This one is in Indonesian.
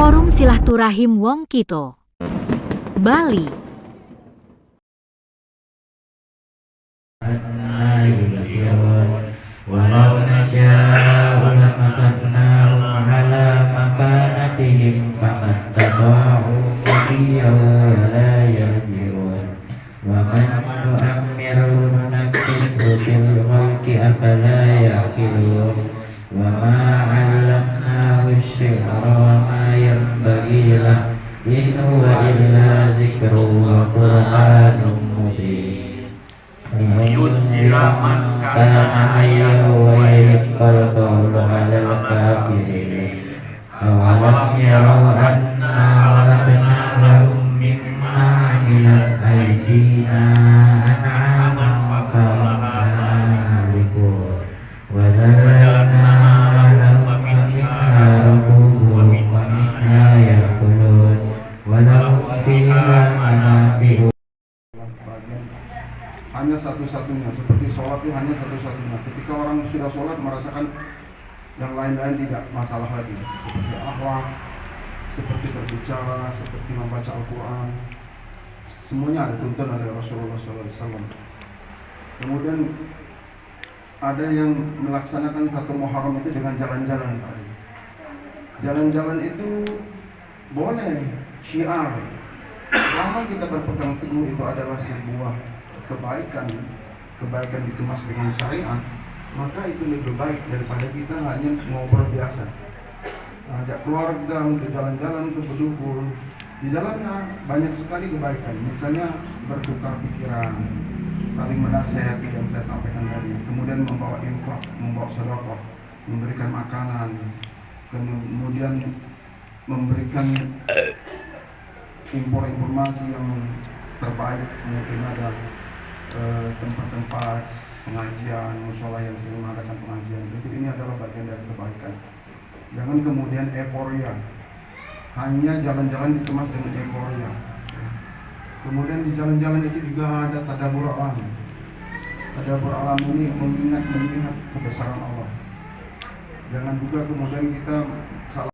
Forum Silaturahim Wong Kito, Bali. Walau nasya'u lamasaknahum ala makanatihim famastata'u mudiyyan wa la yarji'un wa man nu'ammirhu nunakkishu fil khalqi afala ya'qilun wa ma 'allamnahu asy-syi'ra wa ma yanbaghi lahu in huwa illa dzikrun wa qur'anun mubin. Yudhiraman kana hayya wa yahiqqal qawlu 'alal kafirin. Awalam yarau anna khalaqna lahum mimma 'amilat aydina an'aman fahum malikun wa dhallalna lahum minha rakubuhum wa minha ya'kulun wa lahum fiha manafi'u. Hanya satu-satunya, seperti sholat itu hanya satu-satunya. Ketika orang sudah sholat merasakan yang lain-lain tidak masalah lagi, seperti akhlak, seperti berbicara, seperti membaca Al-Quran, semuanya ada tuntunan oleh Rasulullah SAW. Kemudian ada yang melaksanakan satu Muharram itu dengan jalan-jalan. Jalan-jalan itu boleh, syiar. Selama kita berpegang teguh itu adalah sebuah kebaikan dikemas dengan syariat, maka itu lebih baik daripada kita hanya ngobrol biasa, ajak keluarga untuk jalan-jalan ke Bedugul. Di dalamnya banyak sekali kebaikan, misalnya bertukar pikiran, saling menasihati yang saya sampaikan tadi, kemudian membawa infak, membawa sedekah, memberikan makanan, kemudian memberikan informasi yang terbaik. Mungkin ada tempat-tempat pengajian, mushola yang sering mengadakan pengajian. Itu ini adalah bagian dari kebaikan. Jangan kemudian euforia, hanya jalan-jalan dikemas dengan euforia. Kemudian di jalan-jalan itu juga ada tadabbur alam. Tadabbur alam ini melihat kebesaran Allah. Jangan juga kemudian kita salah